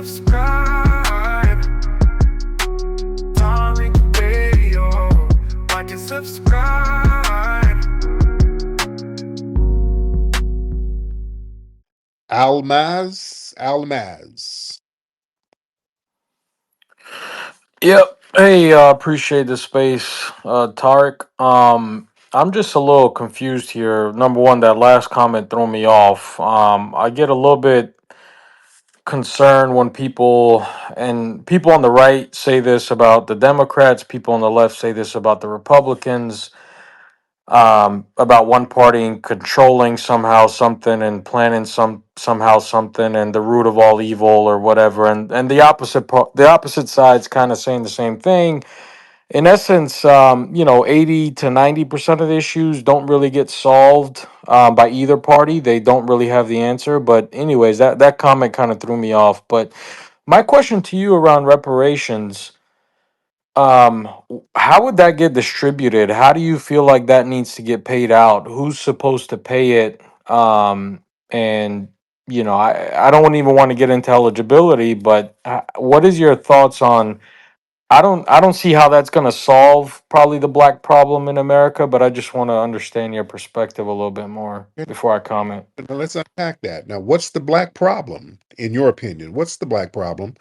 subscribe. Tariq Radio. Like and subscribe. Almaz. Yep. Hey, appreciate the space, Tariq. I'm just a little confused here. Number one, that last comment threw me off. I get a little bit concerned when people on the right say this about the Democrats, people on the left say this about the Republicans, about one party controlling somehow something and planning somehow something and the root of all evil or whatever, and the opposite side's kind of saying the same thing. In essence, 80 to 90% of the issues don't really get solved by either party. They don't really have the answer. But anyways, that comment kind of threw me off. But my question to you around reparations, how would that get distributed? How do you feel like that needs to get paid out? Who's supposed to pay it? And I don't even want to get into eligibility, but what is your thoughts on? I don't see how that's going to solve probably the black problem in America, but I just want to understand your perspective a little bit more Okay, before I comment. now let's unpack that. Now, what's the black problem, in your opinion? What's the black problem?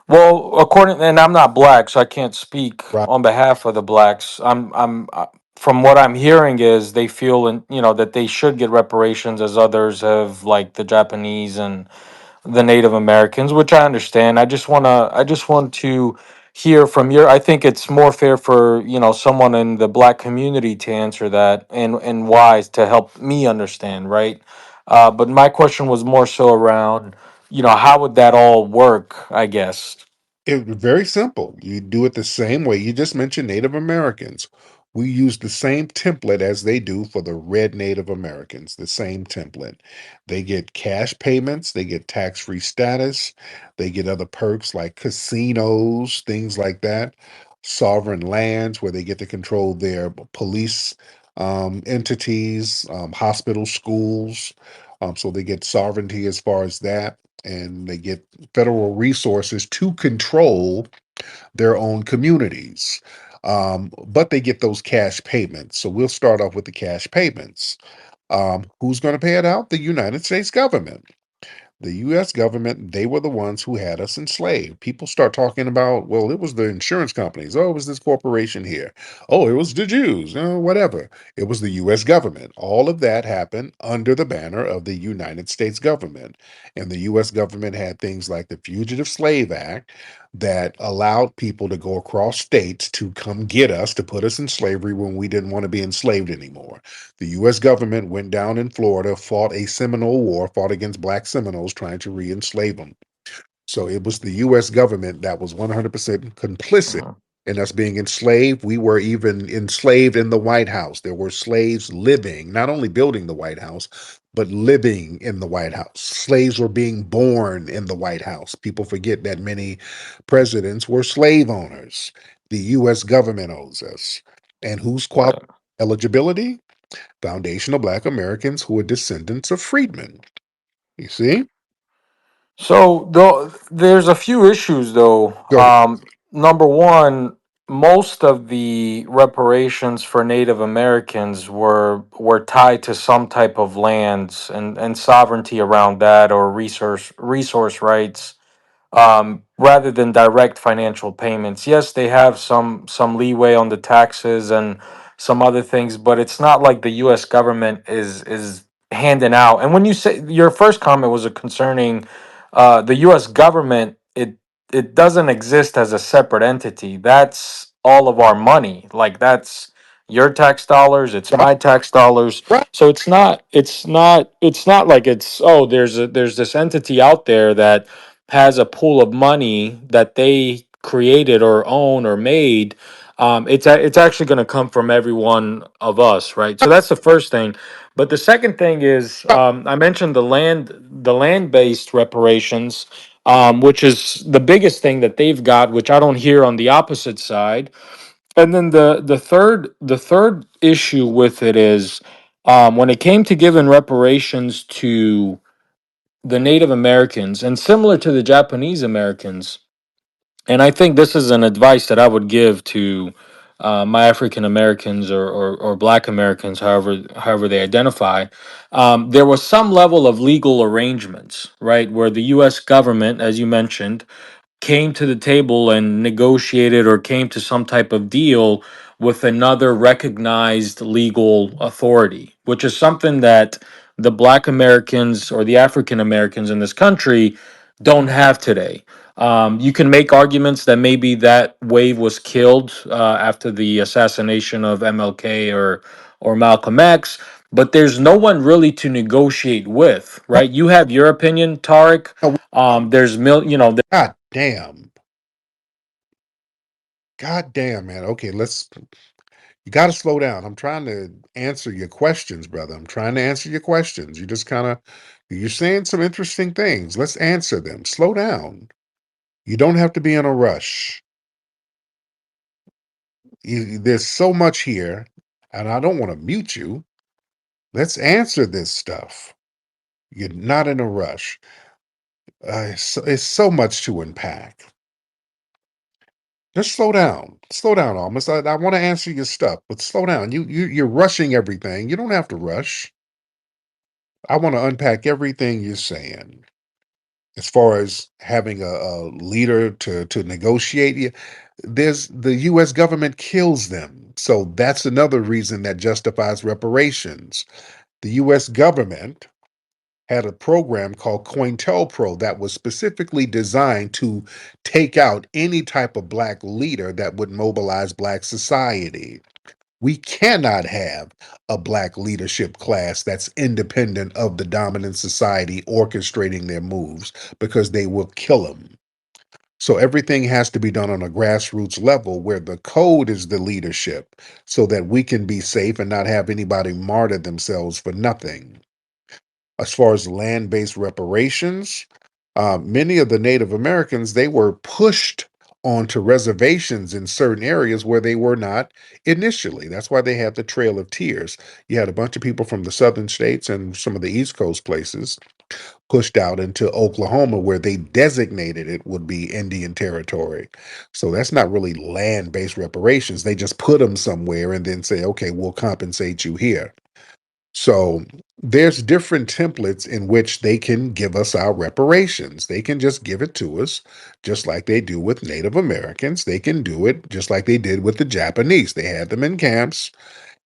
Well, and I'm not black, so I can't speak Right. on behalf of the blacks. From what I'm hearing is they feel that they should get reparations as others have, like the Japanese and the Native Americans, which I understand. I just want to hear from your. I think it's more fair for someone in the black community to answer that and why to help me understand, right? But my question was more so around how would that all work? I guess. Very simple. You do it the same way. You just mentioned Native Americans. We use the same template as they do for the red Native Americans, the same template. They get cash payments, they get tax-free status, they get other perks like casinos, things like that, sovereign lands where they get to control their police entities, hospitals, schools. So they get sovereignty as far as that, and they get federal resources to control their own communities. But they get those cash payments. So we'll start off with the cash payments. Who's going to pay it out? The United States government. The US government, they were the ones who had us enslaved. People start talking about, well, it was the insurance companies. Oh, it was this corporation here. Oh, it was the Jews, whatever. It was the US government. All of that happened under the banner of the United States government. And the US government had things like the Fugitive Slave Act that allowed people to go across states to come get us, to put us in slavery when we didn't want to be enslaved anymore. The US government went down in Florida, fought a Seminole War, fought against black Seminoles trying to re enslave them. So it was the US government that was 100% complicit Mhm. in us being enslaved. We were even enslaved in the White House. There were slaves living, not only building the White House, but living in the White House. Slaves were being born in the White House. People forget that many presidents were slave owners. The US government owes us. And who's qualified Right. eligibility? Foundational Black Americans who are descendants of freedmen. You see? So though there's a few issues though. Go ahead. Number one, most of the reparations for Native Americans were tied to some type of lands and sovereignty around that or resource rights, rather than direct financial payments. Yes, they have some leeway on the taxes and some other things, but it's not like the U.S. government is handing out. And when you say your first comment was a concerning the U.S. government, it doesn't exist as a separate entity. That's all of our money. Like that's your tax dollars. It's Right, my tax dollars. right. So it's not like it's there's this entity out there that has a pool of money that they created or own or made. It's actually going to come from every one of us, right? So that's the first thing. But the second thing is, I mentioned the land based reparations, which is the biggest thing that they've got, which I don't hear on the opposite side. And then the third issue with it is, when it came to giving reparations to the Native Americans, and similar to the Japanese Americans, and I think this is an advice that I would give to my African Americans or Black Americans, however they identify. There was some level of legal arrangements, right, where the U.S. government, as you mentioned, came to the table and negotiated or came to some type of deal with another recognized legal authority, which is something that the Black Americans or the African Americans in this country don't have today. You can make arguments that maybe that wave was killed after the assassination of MLK or Malcolm X, but there's no one really to negotiate with, right? You have your opinion, Tariq. No, There's God damn. God damn, man. Okay, you got to slow down. I'm trying to answer your questions, brother. I'm trying to answer your questions. You just kind of, you're saying some interesting things. Let's answer them. Slow down. You don't have to be in a rush. There's so much here, and I don't want to mute you. Let's answer this stuff. You're not in a rush. It's so much to unpack. Just slow down. Slow down, almost. I want to answer your stuff, but slow down. You're rushing everything. You don't have to rush. I want to unpack everything you're saying. As far as having a leader to negotiate, there's the U.S. government kills them. So that's another reason that justifies reparations. The U.S. government had a program called COINTELPRO that was specifically designed to take out any type of black leader that would mobilize black society. We cannot have a black leadership class that's independent of the dominant society orchestrating their moves because they will kill them. So everything has to be done on a grassroots level where the code is the leadership so that we can be safe and not have anybody martyr themselves for nothing. As far as land-based reparations, many of the Native Americans, they were pushed onto reservations in certain areas where they were not initially. That's why they had the Trail of Tears. You had a bunch of people from the southern states and some of the East Coast places pushed out into Oklahoma, where they designated it would be Indian territory. So that's not really land-based reparations. They just put them somewhere and then say, okay, we'll compensate you here. So there's different templates in which they can give us our reparations. They can just give it to us, just like they do with Native Americans. They can do it just like they did with the Japanese. They had them in camps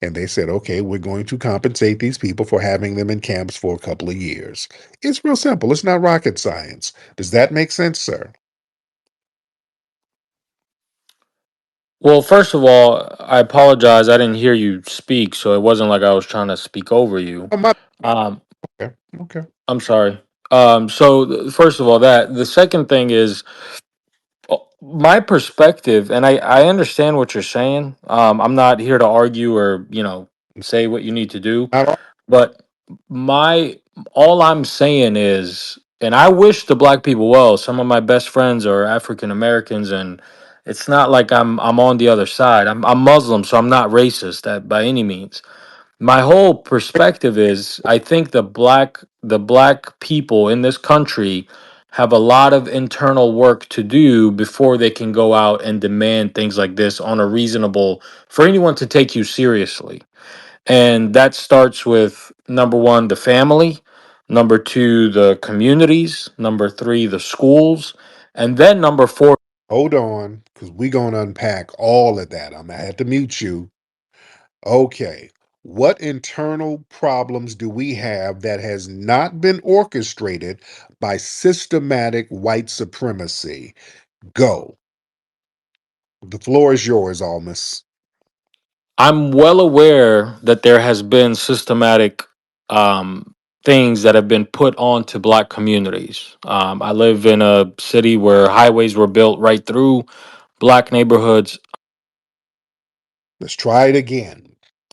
and they said, okay, we're going to compensate these people for having them in camps for a couple of years. It's real simple. It's not rocket science. Does that make sense, sir? Well, first of all, I apologize. I didn't hear you speak, so it wasn't like I was trying to speak over you. Oh, my, Um, okay. Okay. I'm sorry. First of all, that the second thing is my perspective, and I understand what you're saying. I'm not here to argue or say what you need to do, Not all, but my all I'm saying is, and I wish the black people well. Some of my best friends are African Americans, and it's not like I'm on the other side. I'm Muslim, so I'm not racist by any means. My whole perspective is I think the black people in this country have a lot of internal work to do before they can go out and demand things like this on a reasonable for anyone to take you seriously. And that starts with number 1, the family, number 2, the communities, number 3, the schools, and then number 4. hold on, because we're going to unpack all of that. I'm going to have to mute you. Okay. What internal problems do we have that has not been orchestrated by systematic white supremacy? Go. The floor is yours, Almas. I'm well aware that there has been systematic um, things that have been put onto black communities. I live in a city where highways were built right through black neighborhoods. Let's try it again.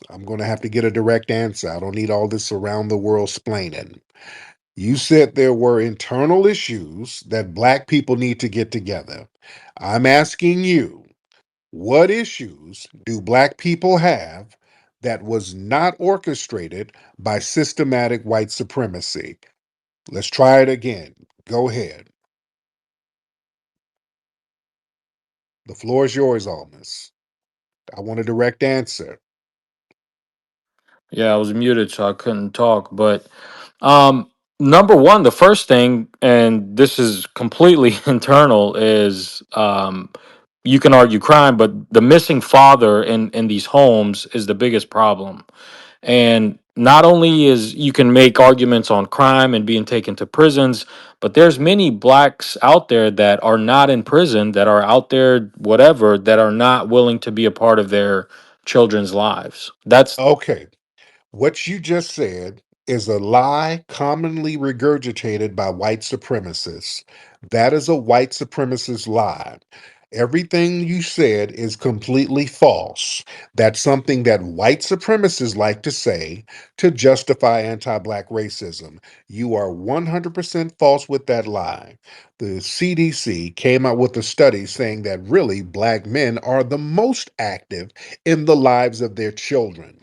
I'm going to have to get a direct answer. I don't need all this around the world splaining. You said there were internal issues that black people need to get together. I'm asking you, what issues do black people have that was not orchestrated by systematic white supremacy? Let's try it again. Go ahead. The floor is yours, Almas. I want a direct answer. Yeah, I was muted, so I couldn't talk. But um, number one, the first thing, and this is completely internal, is you can argue crime, but the missing father in these homes is the biggest problem. And not only is you can make arguments on crime and being taken to prisons, but there's many blacks out there that are not in prison, that are out there, whatever, that are not willing to be a part of their children's lives. That's Okay. What you just said is a lie commonly regurgitated by white supremacists. That is a white supremacist lie. Everything you said is completely false. That's something that white supremacists like to say to justify anti Black racism. You are 100% false with that lie. The CDC came out with a study saying that really Black men are the most active in the lives of their children.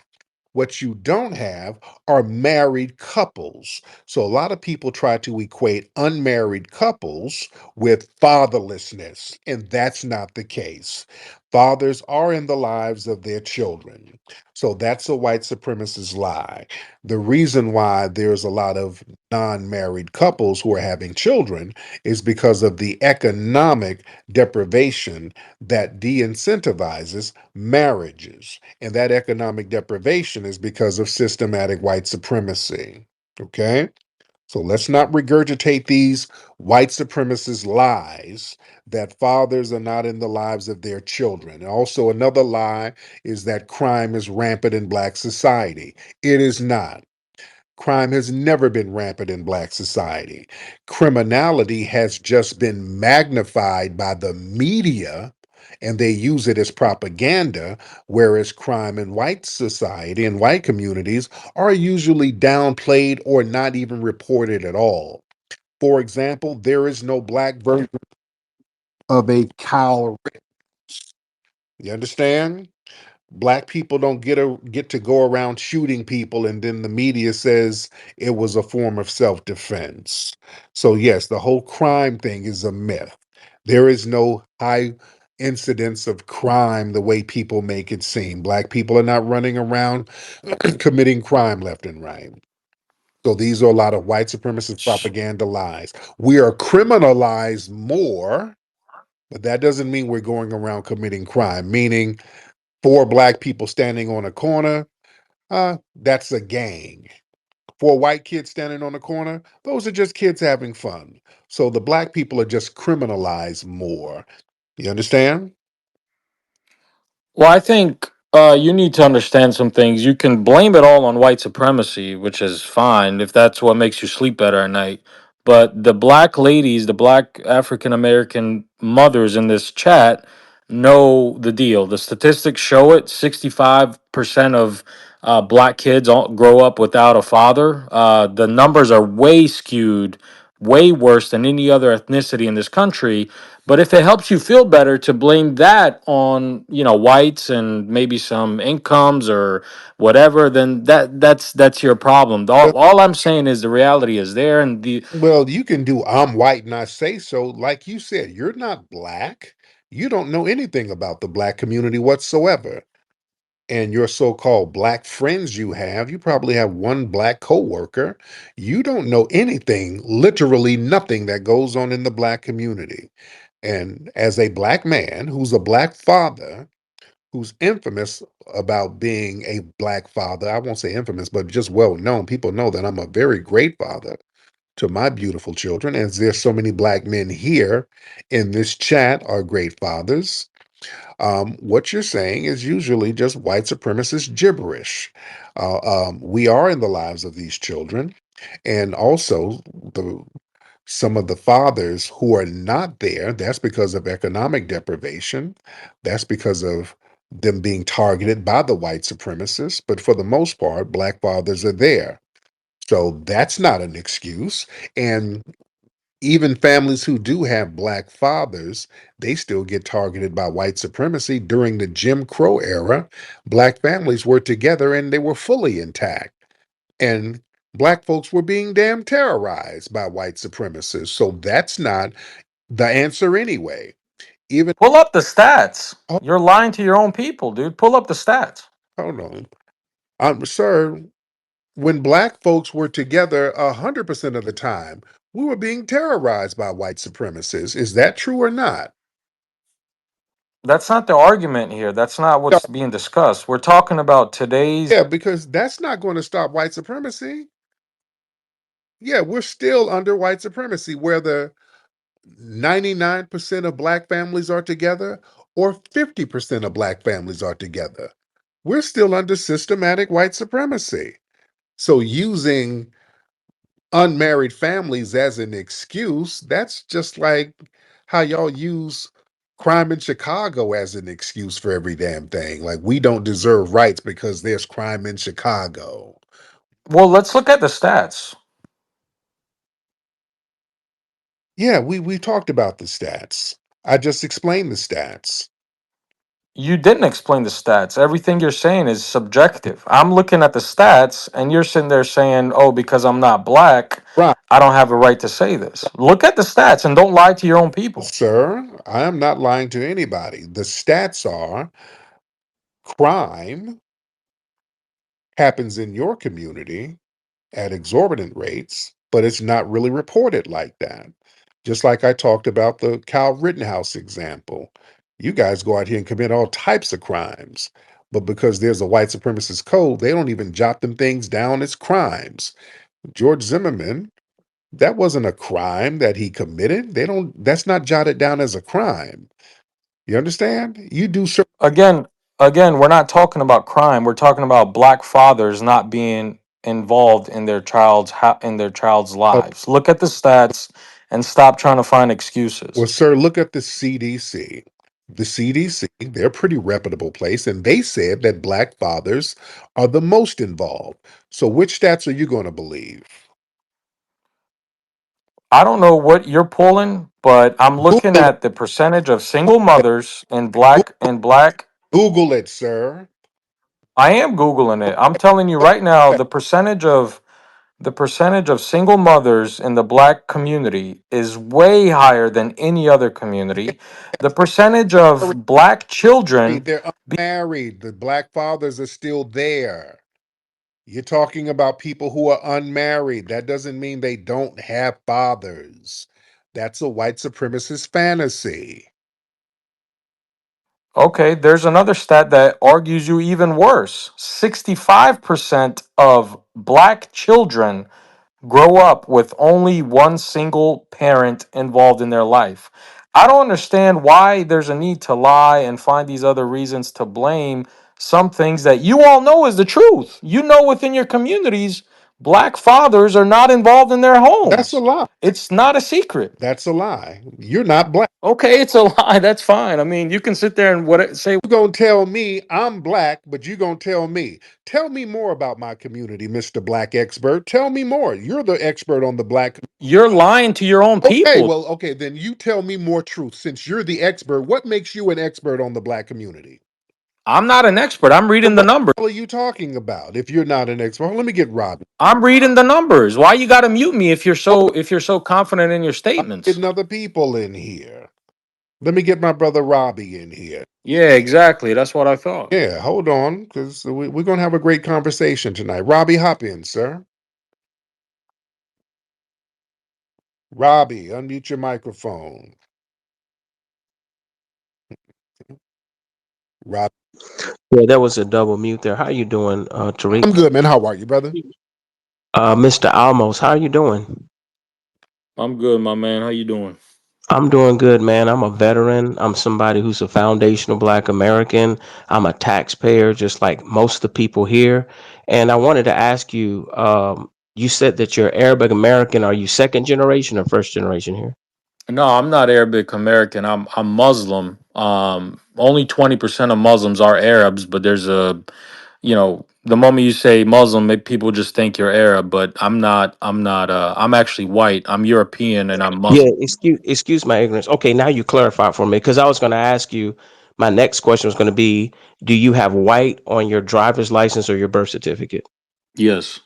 What you don't have are married couples. So a lot of people try to equate unmarried couples with fatherlessness, and that's not the case. Fathers are in the lives of their children. So that's a white supremacist lie. The reason why there's a lot of non married couples who are having children is because of the economic deprivation that de incentivizes marriages. And that economic deprivation is because of systematic white supremacy. Okay? So let's not regurgitate these white supremacist lies that fathers are not in the lives of their children. Also, another lie is that crime is rampant in Black society. It is not. Crime has never been rampant in Black society. Criminality has just been magnified by the media and they use it as propaganda, whereas crime in white society and white communities are usually downplayed or not even reported at all. For example, there is no Black version of a cow. You understand? Black people don't get to go around shooting people and then the media says it was a form of self-defense. So yes, the whole crime thing is a myth. There is no high incidence of crime the way people make it seem. Black people are not running around committing crime left and right. So these are a lot of white supremacist propaganda lies. We are criminalized more, but that doesn't mean we're going around committing crime, meaning four Black people standing on a corner, that's a gang. Four white kids standing on a corner, those are just kids having fun. So the Black people are just criminalized more. You understand? Well, I think you need to understand some things. You can blame it all on white supremacy, which is fine if that's what makes you sleep better at night. But the black ladies, the black African American mothers in this chat know the deal. The statistics show it. 65% of black kids grow up without a father. The numbers are way skewed, way worse than any other ethnicity in this country. But if it helps you feel better to blame that on, whites and maybe some incomes or whatever, then that's your problem. Well, All I'm saying is the reality is there, and the well, you can do I'm white and I say so. Like you said, you're not Black. You don't know anything about the Black community whatsoever. And your so-called Black friends you probably have one Black coworker. You don't know anything, literally nothing that goes on in the Black community. And as a Black man who's a Black father, who's infamous about being a Black father, I won't say infamous, but just well known, people know that I'm a very great father to my beautiful children. As there's so many Black men here in this chat are great fathers, what you're saying is usually just white supremacist gibberish. We are in the lives of these children, and also the some of the fathers who are not there. That's because of economic deprivation. That's because of them being targeted by the white supremacists. But for the most part, Black fathers are there. So that's not an excuse. And even families who do have Black fathers, they still get targeted by white supremacy. During the Jim Crow era, Black families were together and they were fully intact. And Black folks were being damn terrorized by white supremacists. So that's not the answer anyway. Even Pull up the stats. hold, You're lying to your own people, dude. Pull up the stats. hold on, sir. When black folks were together 100% of the time, we were being terrorized by white supremacists. Is that true or not? That's not the argument here. That's not Yeah, what's being discussed. We're talking about today's. yeah, because that's not going to stop white supremacy. Yeah, we're still under white supremacy, whether 99% of black families are together or 50% of black families are together. We're still under systematic white supremacy. So using unmarried families as an excuse, that's just like how y'all use crime in Chicago as an excuse for every damn thing. Like we don't deserve rights because there's crime in Chicago. Well, let's look at the stats. Yeah, we talked about the stats. I just explained the stats. You didn't explain the stats. Everything you're saying is subjective. I'm looking at the stats, and you're sitting there saying, "Oh, because I'm not black, Right. I don't have a right to say this." Look at the stats and don't lie to your own people. Sir, I am not lying to anybody. The stats are crime happens in your community at exorbitant rates, but it's not really reported like that. Just like I talked about the Kyle Rittenhouse example. You guys go out here and commit all types of crimes, but because there's a white supremacist code, they don't even jot them things down as crimes. George Zimmerman, that wasn't a crime that he committed. That's not jotted down as a crime. You understand? You do certain. Again, again, we're not talking about crime. We're talking about black fathers not being involved in their child's lives. Look at the stats and stop trying to find excuses. Well, sir, look at the CDC. The CDC, they're a pretty reputable place, and they said that black fathers are the most involved. So, which stats are you going to believe? I don't know what you're pulling, but I'm looking Google at the percentage of single it. mothers in black. Google it, sir. I am googling it. I'm telling you right now, the percentage of single mothers in the black community is way higher than any other community. The percentage of black children. They're unmarried. The black fathers are still there. You're talking about people who are unmarried. That doesn't mean they don't have fathers. That's a white supremacist fantasy. Okay, there's another stat that argues you even worse. 65% of black children grow up with only one single parent involved in their life. I don't understand why there's a need to lie and find these other reasons to blame some things that you all know is the truth. You know within your communities, black fathers are not involved in their That's a homes. lie. It's not a secret. That's a lie. You're not black. Okay, it's a lie. That's fine. I mean, you can sit there and say You're going to tell me I'm black, but you're going to tell me. Tell me more about my community, Mr. Black Expert. Tell me more. You're the expert on the black. you're lying to your own Okay, people. well, okay, then you tell me more truth. Since you're the expert, what makes you an expert on the black community? I'm not an expert. I'm Then reading the what numbers. the hell are you talking about if you're not an expert? Let me get Robbie. I'm reading the numbers. Why you got to mute me if you're so confident in your I'm statements? getting other people in here. Let me get my brother Robbie in here. Yeah, exactly. That's what I thought. Yeah, hold on, because we're going to have a great conversation tonight. Robbie, hop in, sir. Robbie, unmute your microphone. Rob, Yeah, that was a double mute there. How you doing, I'm Tariq? good, man. How are you, brother? Mr. Almos, how you doing? I'm good, my man. How you doing? I'm doing good, man. I'm a veteran. I'm somebody who's a foundational Black American. I'm a taxpayer, just like most of the people here. And I wanted to ask you, you said that you're Arabic American. Are you second generation or first generation here? No, I'm not Arabic American. I'm Muslim. Only 20% of Muslims are Arabs, but there's the moment you say Muslim, people just think you're Arab, but I'm not. I'm not. I'm actually white. I'm European and I'm Yeah, Muslim. excuse my ignorance. Okay, now you clarify for me because I was going to ask you. My next question was going to be, do you have white on your driver's license or your birth certificate? Yes.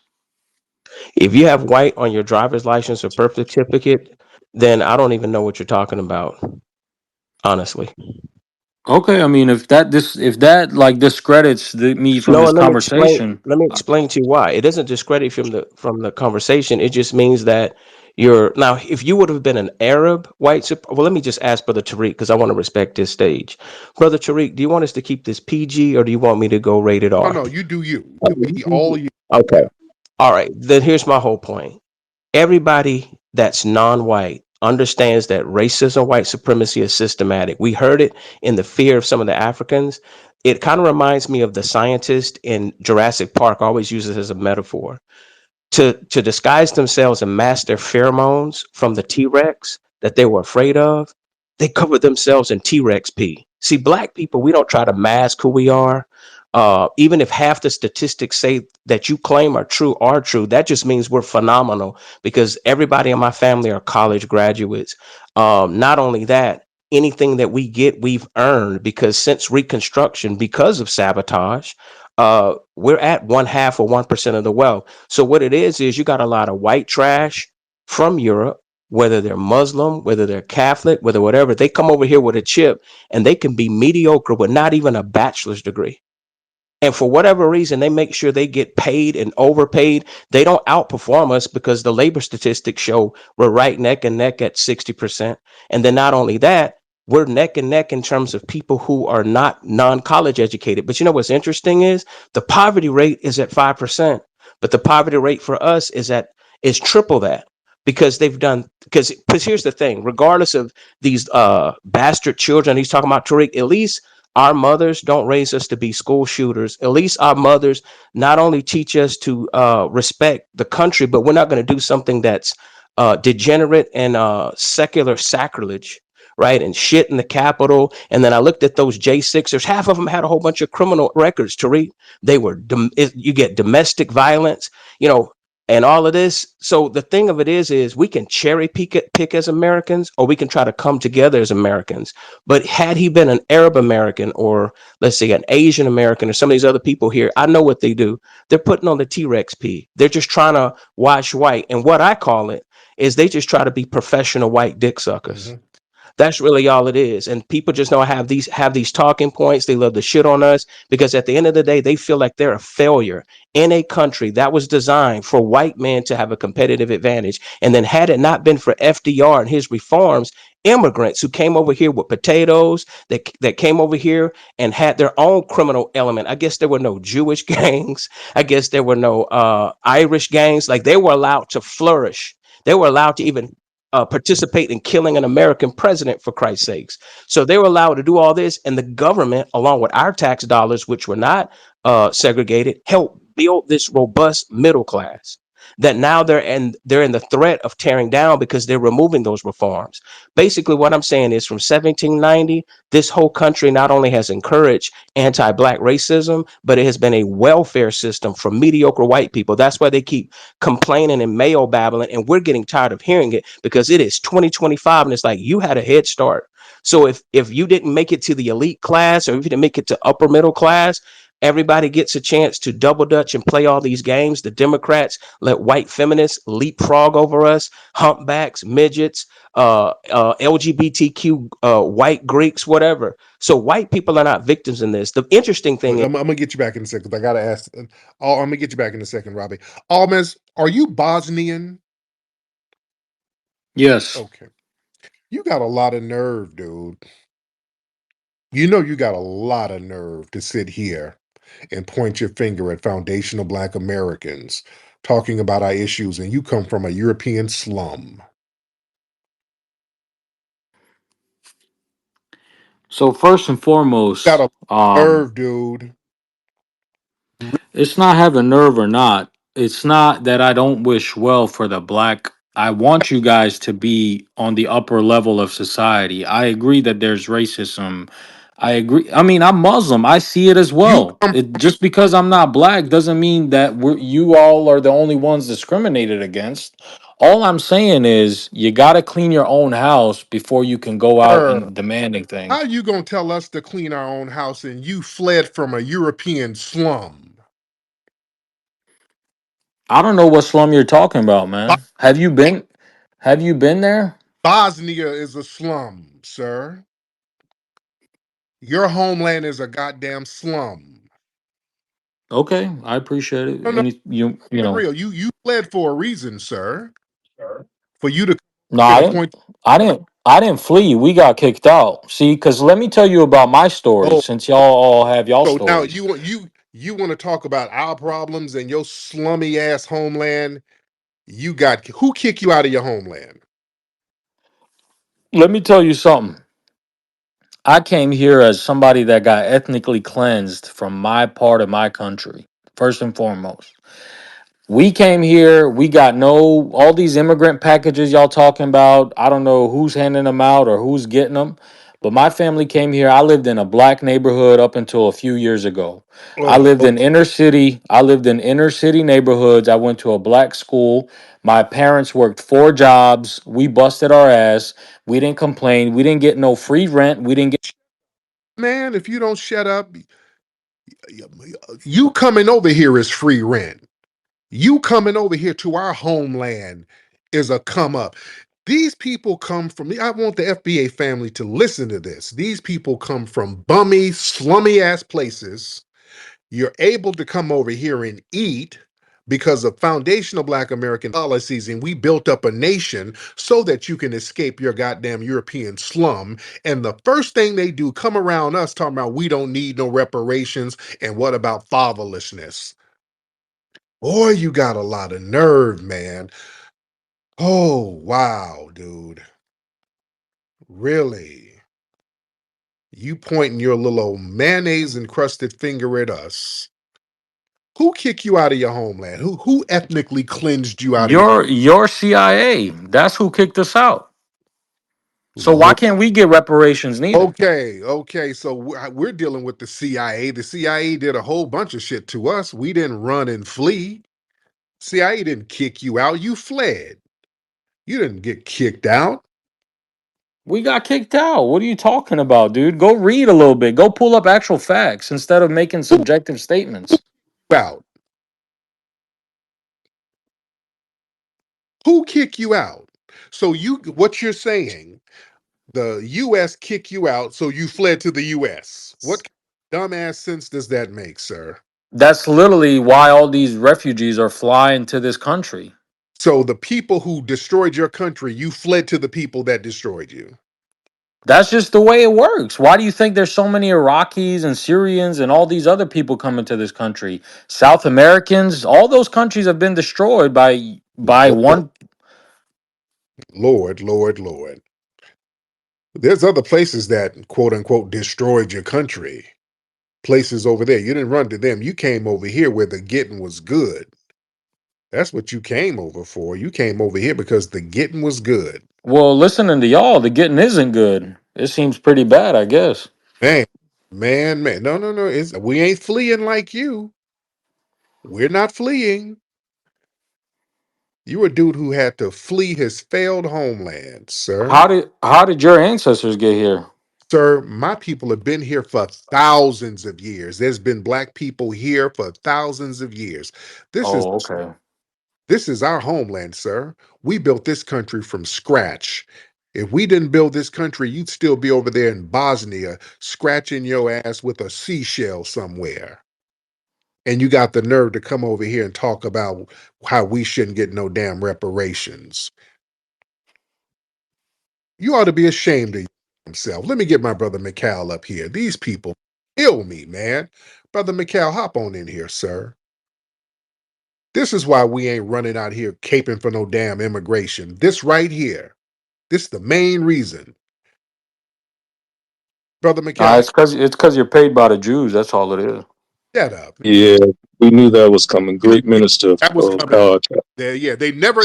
If you have white on your driver's license or birth certificate, then I don't even know what you're talking about, honestly. Okay, I mean, if that like discredits me from No, this and let me explain. conversation. Let me explain to you why. It doesn't discredit from the conversation. It just means that you're now. If you would have been an Arab well, let me just ask Brother Tariq because I want to respect his stage. Brother Tariq, do you want us to keep this PG or do you want me to go rated No, R? no, you do you. You be all you. Okay. Yeah. All right. Then here's my whole point. Everybody that's non-white understands that racism, white supremacy is systematic. We heard it in the fear of some of the Africans. It kind of reminds me of the scientist in Jurassic Park. I always use this as a metaphor to disguise themselves and mask their pheromones from the T-Rex that they were afraid of. They covered themselves in T-Rex pee. See, black people, we don't try to mask who we are. Even if half the statistics say that you claim are true, that just means we're phenomenal because everybody in my family are college graduates. Not only that, anything that we get, we've earned because since Reconstruction, because of sabotage, we're at one half or 1% of the wealth. So what it is you got a lot of white trash from Europe, whether they're Muslim, whether they're Catholic, whether whatever, they come over here with a chip and they can be mediocre with not even a bachelor's degree. And for whatever reason, they make sure they get paid and overpaid. They don't outperform us because the labor statistics show we're right neck and neck at 60%. And then not only that, we're neck and neck in terms of people who are not non-college educated. But you know what's interesting is the poverty rate is at 5%, but the poverty rate for us is triple that because they've done because here's the thing, regardless of these bastard children he's talking about, Tariq, at least our mothers don't raise us to be school shooters. At least our mothers not only teach us to respect the country, but we're not going to do something that's degenerate and secular sacrilege, right? And shit in the Capitol. And then I looked at those J6ers. Half of them had a whole bunch of criminal records, Tariq. They were, you get domestic violence, you know, and all of this. So the thing of it is we can pick as Americans, or we can try to come together as Americans. But had he been an Arab American, or let's say an Asian American, or some of these other people here, I know what they do. They're putting on the T-Rex P. They're just trying to wash white. And what I call it is they just try to be professional white dick suckers. Hmm. That's really all it is. And people just know have these talking points. They love to shit on us because at the end of the day, they feel like they're a failure in a country that was designed for white men to have a competitive advantage. And then had it not been for FDR and his reforms, immigrants who came over here with potatoes that came over here and had their own criminal element. I guess there were no Jewish gangs. I guess there were no Irish gangs. Like they were allowed to flourish. They were allowed to even participate in killing an American president, for Christ's sakes. So they were allowed to do all this, and the government, along with our tax dollars, which were not segregated, helped build this robust middle class. That now they're in the threat of tearing down because they're removing those reforms. Basically, what I'm saying is from 1790, this whole country not only has encouraged anti-black racism, but it has been a welfare system for mediocre white people. That's why they keep complaining and mayo babbling, and we're getting tired of hearing it because it is 2025 and it's like you had a head start. So if you didn't make it to the elite class, or if you didn't make it to upper middle class, everybody gets a chance to double dutch and play all these games. The Democrats let white feminists leapfrog over us, humpbacks, midgets, LGBTQ, white Greeks, whatever. So white people are not victims in this. The interesting thing is, I'm gonna get you back in a second because I gotta ask. Oh, I'm gonna get you back in a second, Robbie. Almes, are you Bosnian? Yes. Okay, you got a lot of nerve, dude. You know you got a lot of nerve to sit here and point your finger at foundational Black Americans talking about our issues, and you come from a European slum. So first and Got foremost, a nerve, dude. it's not having nerve or not. It's not that I don't wish well for the black. I want you guys to be on the upper level of society. I agree that there's racism. I agree. I mean, I'm Muslim. I see it as You well. come It just because I'm not black doesn't mean that you all are the only ones discriminated against. All I'm saying is you got to clean your own house before you can go out from. and demand How anything. are you gonna tell us to clean our own house and you fled from a European slum? I don't know what slum you're talking about, man. Have you been? Have you been there? Bosnia is a slum, sir. Your homeland is a goddamn slum. Okay, I appreciate it. No, no, Any you being know. real. You fled for a reason, sir. For you to No, get I a didn't. point. I didn't. I didn't flee. We got kicked out. See, because let me tell you about my story. Oh, Since y'all all have y'all so now stories, you want to talk about our problems and your slummy ass homeland? You got who kicked you out of your homeland? let me tell you something. I came here as somebody that got ethnically cleansed from my part of my country. First and foremost. We came here, we got no all these immigrant packages y'all talking about. I don't know who's handing them out or who's getting them. But my family came here. I lived in a black neighborhood up until a few years ago. I Oh, lived in inner city. I lived in inner city neighborhoods. I went to a black school. My parents worked 4 jobs. We busted our ass. We didn't complain. We didn't get no free rent. We didn't get man, if you don't shut up, you coming over here is free rent. You coming over here to our homeland is a come up. These people come from, I want the FBA family to listen to this. These people come from bummy, slummy ass places. You're able to come over here and eat because of foundational Black American policies, and we built up a nation so that you can escape your goddamn European slum. And the first thing they do, come around us talking about we don't need no reparations, and what about fatherlessness? Boy, you got a lot of nerve, man. Oh, wow, dude. Really? You pointing your little old mayonnaise encrusted finger at us. Who kicked you out of your homeland? Who ethnically cleansed you out of your your CIA. That's who kicked us out. So why Lord? can't we get reparations neither? Okay. So we're dealing with the CIA. The CIA did a whole bunch of shit to us. We didn't run and flee. CIA didn't kick you out. You fled. You didn't get kicked out. We got kicked out. What are you talking about, dude? Go read a little bit. Go pull up actual facts instead of making Who subjective statements. out? Who kicked you out? So what you're saying, the US kicked you out, so you fled to the US. What dumbass sense does that make, sir? That's literally why all these refugees are flying to this country. So the people who destroyed your country, you fled to the people that destroyed you. That's just the way it works. Why do you think there's so many Iraqis and Syrians and all these other people coming to this country? South Americans, all those countries have been destroyed by Lord, one. Lord. There's other places that quote unquote destroyed your country. Places over there. You didn't run to them. You came over here where the getting was good. That's what you came over for. You came over here because the getting was good. Well, listening to y'all, the getting isn't good. It seems pretty bad, I guess. Man, man. No. We ain't fleeing like you. We're not fleeing. You a dude who had to flee his failed homeland, sir. How did your ancestors get here? Sir, my people have been here for thousands of years. There's been black people here for thousands of years. This is Oh, okay. this is our homeland, sir. We built this country from scratch. If we didn't build this country, you'd still be over there in Bosnia scratching your ass with a seashell somewhere. And you got the nerve to come over here and talk about how we shouldn't get no damn reparations. You ought to be ashamed of yourself. Let me get my brother Mikhail up here. These people kill me, man. Brother Mikhail, hop on in here, sir. This is why we ain't running out here caping for no damn immigration. This right here. This is the main reason. Brother Nah, Mikhail, it's because you're paid by the Jews. That's all it is. shut up. Yeah, we knew that was coming. You, Great minister that was of coming. God. Yeah, they're never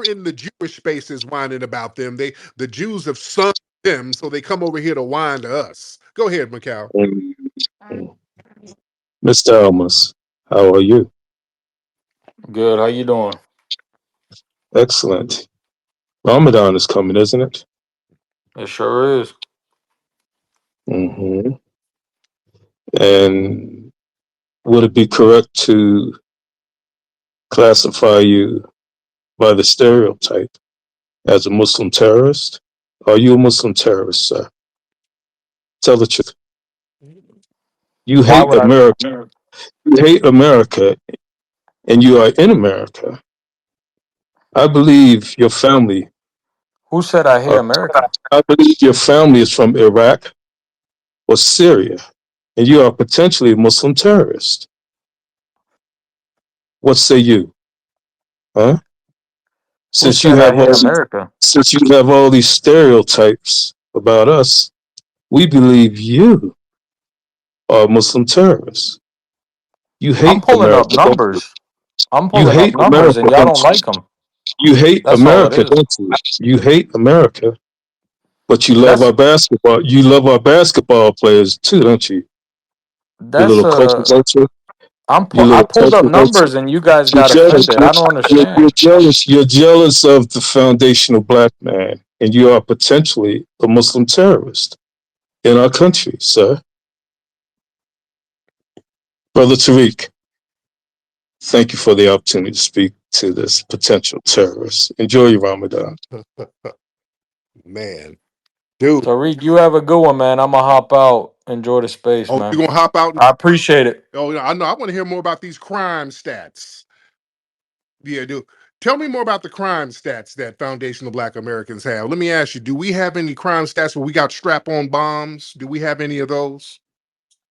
in the Jewish spaces whining about them. The Jews have sung them, so they come over here to whine to us. Go ahead, Mikhail. And Mr. Almas, how are you? Good. How you doing? Excellent. Ramadan is coming, isn't it? It sure is. hmm And would it be correct to classify you by the stereotype as a Muslim terrorist? Are you a Muslim terrorist, sir? Tell the truth. You Why hate would I? America. You hate America, and you are in America. I believe your family. Who said I hate America? I believe your family is from Iraq or Syria, and you are potentially a Muslim terrorist. What say you? Huh? Who Since you said I have hate all America? since you have all these stereotypes about us, we believe you are a Muslim terrorist. You I'm hate pulling up America, don't you? numbers. I'm You pulling up hate numbers, America, and y'all don't don't you? like them. You hate That's all it America, is. don't you? You hate America, but you love That's our basketball. You love our basketball players too, don't you? You that's little culture vulture. You I little pulled up culture vulture. numbers, and you guys You're got jealous. offended. I don't You're understand. jealous. You're jealous of the foundational black man, and you are potentially a Muslim terrorist in our country, sir. Brother Tariq, thank you for the opportunity to speak to this potential terrorist. Enjoy your Ramadan. Man, dude. Tariq, you have a good one, man. I'm gonna hop out. Enjoy the space, Oh, you man. gonna hop out? I appreciate it. Oh, I know. I want to hear more about these crime stats. Yeah, dude. Tell me more about the crime stats that foundational Black Americans have. Let me ask you: do we have any crime stats where we got strap-on bombs? Do we have any of those?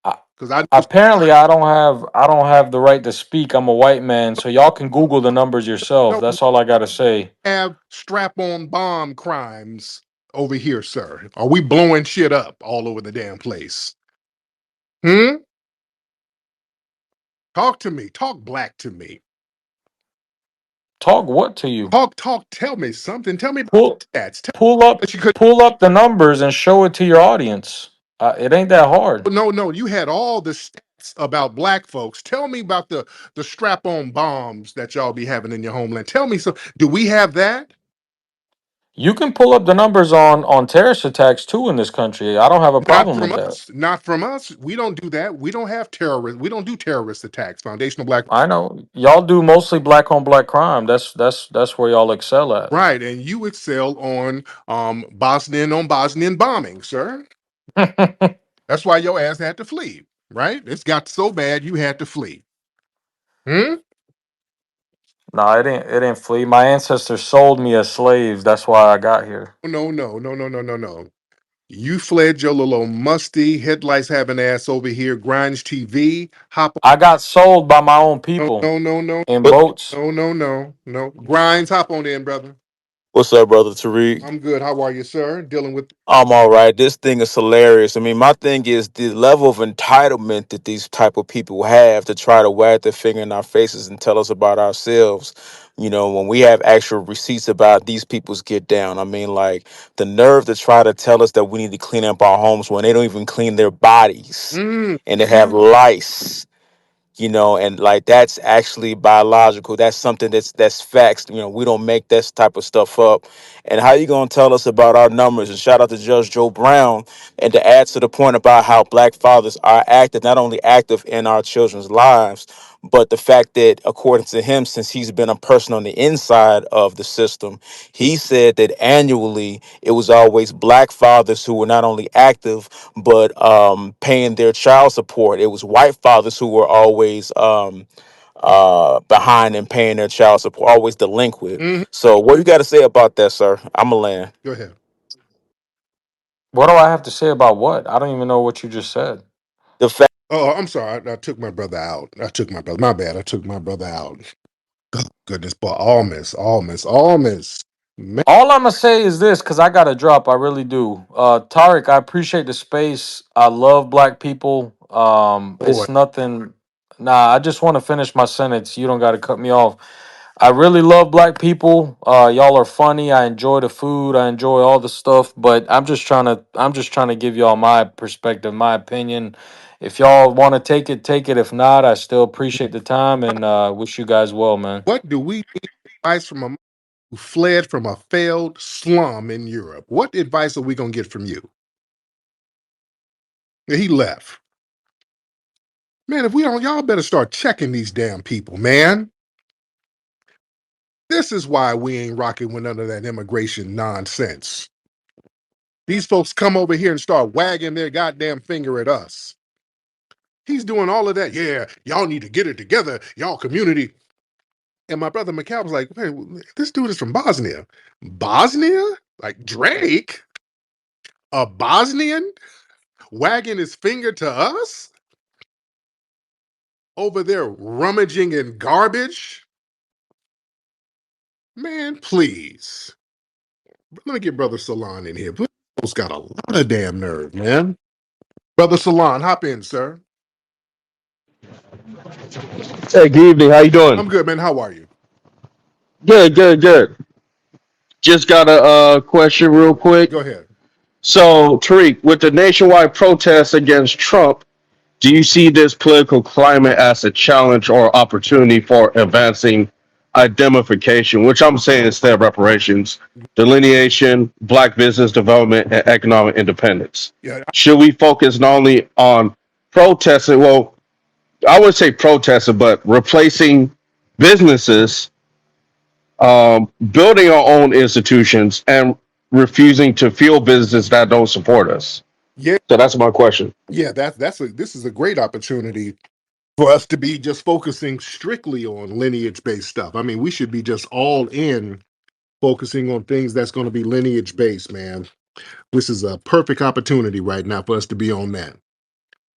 I, Because I know apparently, I don't have the right to speak. I'm a white man, so y'all can Google the numbers yourself. no, we That's all I gotta say. have strap-on bomb crimes over here, sir. Are we blowing shit up all over the damn place? Hmm. Talk to me. Talk black to me. Talk what to you? Talk. Tell me something. Tell me about Pull stats. Tell pull me up that you could. pull up the numbers and show it to your audience. It ain't that hard. No. You had all the stats about black folks. Tell me about the strap-on bombs that y'all be having in your homeland. Tell me some. Do we have that? You can pull up the numbers on terrorist attacks too in this country. I don't have a Not problem from with that. us. Not from us. We don't do that. We don't have terrorist. We don't do terrorist attacks. Foundational black. I know y'all do mostly black on black crime. That's where y'all excel at. Right, and you excel on Bosnian bombing, sir. That's why your ass had to flee. Right? It's got so bad you had to flee. Hmm? No, it didn't flee. My ancestors sold me as slaves. That's why I got here. No. You fled your little musty headlights having ass over here, grinds TV, hop I got sold by my own on. people No. in But boats. No. Grinds, hop on in, brother. What's up, brother Tariq? I'm good. How are you, sir? Dealing with I'm all right. This thing is hilarious. I mean, my thing is the level of entitlement that these type of people have to try to wag their finger in our faces and tell us about ourselves. You know, when we have actual receipts about these people's get down. I mean, like the nerve to try to tell us that we need to clean up our homes when they don't even clean their bodies mm, and they have lice. You know, and like that's actually biological. That's something that's facts. You know, we don't make this type of stuff up. And how you gonna tell us about our numbers? And shout out to Judge Joe Brown. And to add to the point about how black fathers are active, not only active in our children's lives, but the fact that according to him, since he's been a person on the inside of the system, he said that annually it was always black fathers who were not only active but paying their child support. It was white fathers who were always behind in paying their child support, always delinquent. mhm. So, what you got to say about that, sir? I'm a land. Go ahead. What do I have to say about what? I don't even know what you just said. The fact. Oh, I'm sorry. I took my brother out. I took my brother. My bad. I took my brother out. Oh, goodness, boy. All miss. Man, All I'm gonna say is this, because I got to drop. I really do. Tariq, I appreciate the space. I love black people. boy. It's nothing. Nah, I just want to finish my sentence. You don't got to cut me off. I really love black people. Y'all are funny. I enjoy the food. I enjoy all the stuff. But I'm just trying to give y'all my perspective, my opinion. If y'all want to take it, take it. If not, I still appreciate the time and wish you guys well, man. What do we need advice from a man who fled from a failed slum in Europe? What advice are we going to get from you? He left. Man, if we don't, y'all better start checking these damn people, man. This is why we ain't rocking with none of that immigration nonsense. These folks come over here and start wagging their goddamn finger at us. He's doing all of that. Yeah, y'all need to get it together, y'all community. And my brother McCall was like, hey, this dude is from Bosnia. Bosnia? Like Drake? A Bosnian? Wagging his finger to us? Over there rummaging in garbage? Man, please. Let me get Brother Salon in here. He's got a lot of damn nerve, man. Brother Salon, hop in, sir. Hey, good evening. How you doing? I'm good, man. How are you? Good, good, good. Just got a question real quick. Go ahead. So, Tariq, with the nationwide protests against Trump, do you see this political climate as a challenge or opportunity for advancing identification, which I'm saying instead of reparations, delineation, black business development, and economic independence? Yeah, Should we focus not only on protesting, well, I would say protesting, but replacing businesses, building our own institutions, and refusing to fuel businesses that don't support us? yeah, So that's my question. yeah. This is a great opportunity for us to be just focusing strictly on lineage-based stuff. I mean, we should be just all in focusing on things that's going to be lineage-based, man. This is a perfect opportunity right now for us to be on that,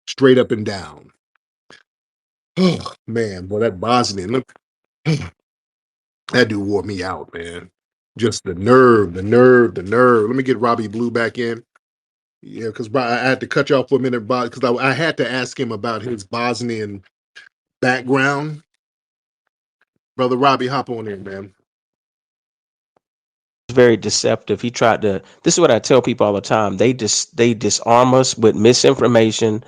straight up and down. Oh man, boy, that Bosnian, look, that dude wore me out, man. Just the nerve, the nerve, the nerve. Let me get Robbie Blue back in. Yeah, because I had to cut you off for a minute, because I had to ask him about his Bosnian background. Brother Robbie, hop on in, man. Very deceptive. He tried to. This is what I tell people all the time. They disarm us with misinformation,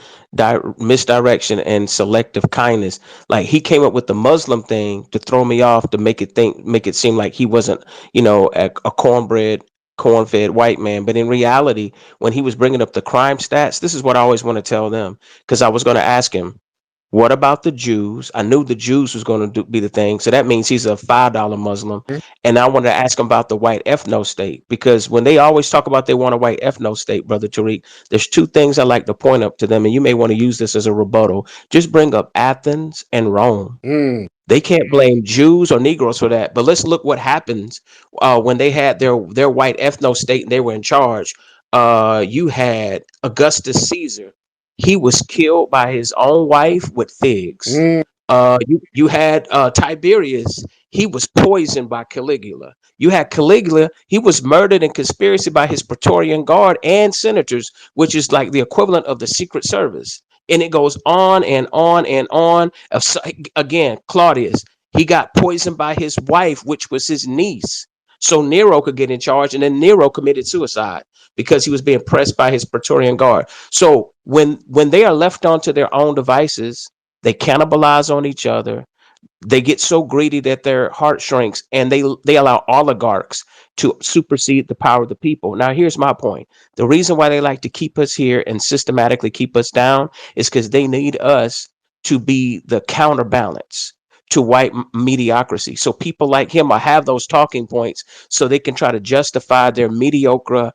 misdirection, and selective kindness. Like he came up with the Muslim thing to throw me off, to make it seem like he wasn't, a corn-fed white man. But in reality, when he was bringing up the crime stats, this is what I always want to tell them, because I was going to ask him, what about the Jews? I knew the Jews was going to be the thing. So that means he's a $5 Muslim. And I wanted to ask him about the white ethno state, because when they always talk about they want a white ethno state, Brother Tariq, there's two things I like to point up to them. And you may want to use this as a rebuttal. Just bring up Athens and Rome. Mm, They can't blame Jews or Negroes for that. But let's look what happens when they had their white ethno state and they were in charge. You had Augustus Caesar. He was killed by his own wife with figs. mm, You had Tiberius. He was poisoned by Caligula. You had Caligula. He was murdered in conspiracy by his Praetorian Guard and senators, which is like the equivalent of the Secret Service. And it goes on and on and on. Again, Claudius, he got poisoned by his wife, which was his niece. So Nero could get in charge, and then Nero committed suicide because he was being pressed by his Praetorian Guard. So when they are left onto their own devices, they cannibalize on each other. They get so greedy that their heart shrinks, and they allow oligarchs to supersede the power of the people. Now, here's my point. The reason why they like to keep us here and systematically keep us down is because they need us to be the counterbalance to white mediocrity. So people like him will have those talking points so they can try to justify their mediocre,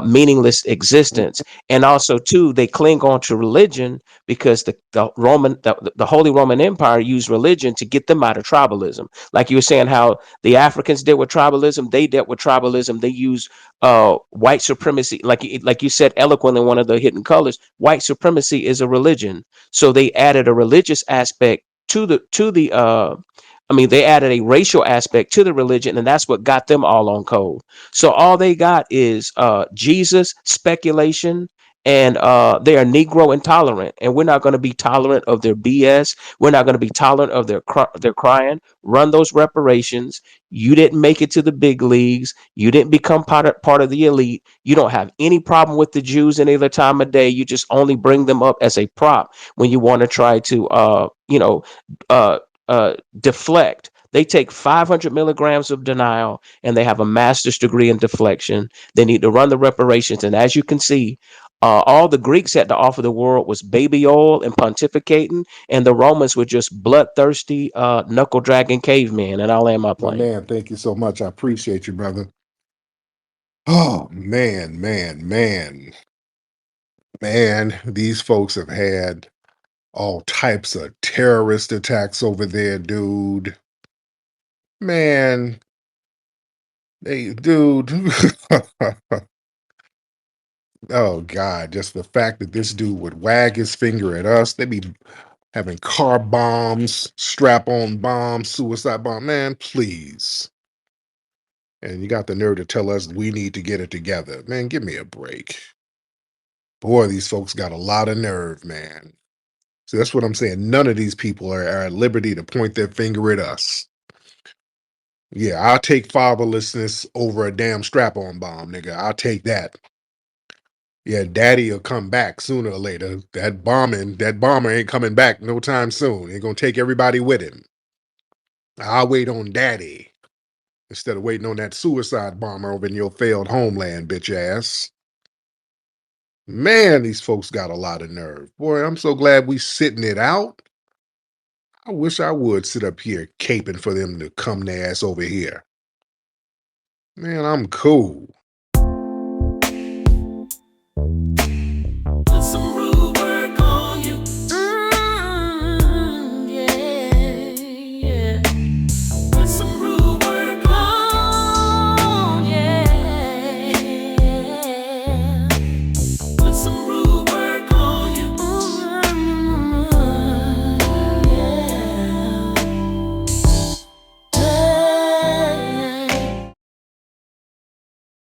meaningless existence. And also, too, they cling on to religion because the Holy Roman Empire used religion to get them out of tribalism. Like you were saying, how the Africans dealt with tribalism, they dealt with tribalism. They used white supremacy, like you said eloquently in one of the hidden colors. White supremacy is a religion, so they added a religious aspect they added a racial aspect to the religion, and that's what got them all on code. So all they got is Jesus speculation, and they are Negro intolerant, and we're not going to be tolerant of their BS. We're not going to be tolerant of their crying. Run those reparations. You didn't make it to the big leagues. You didn't become part of the elite. You don't have any problem with the Jews any other time of day. You just only bring them up as a prop when you want to try to deflect They take 500 milligrams of denial and they have a master's degree in deflection. They need to run the reparations. And as you can see, all the Greeks had to offer the world was baby oil and pontificating, and the Romans were just bloodthirsty, knuckle dragging cavemen. And I'll land my My plane. man, thank you so much. I appreciate you, brother. Oh, man. These folks have had all types of terrorist attacks over there, dude. Man, dude. Oh, God, just the fact that this dude would wag his finger at us. They be having car bombs, strap-on bombs, suicide bomb. Man, please. And you got the nerve to tell us we need to get it together. Man, give me a break. Boy, these folks got a lot of nerve, man. So that's what I'm saying. None of these people are at liberty to point their finger at us. Yeah, I'll take fatherlessness over a damn strap-on bomb, nigga. I'll take that. Yeah, daddy will come back sooner or later. That bomber ain't coming back no time soon. He's gonna take everybody with him. I'll wait on daddy instead of waiting on that suicide bomber over in your failed homeland, bitch ass. Man, these folks got a lot of nerve. Boy, I'm so glad we sitting it out. I wish I would sit up here caping for them to come their ass over here. Man, I'm cool.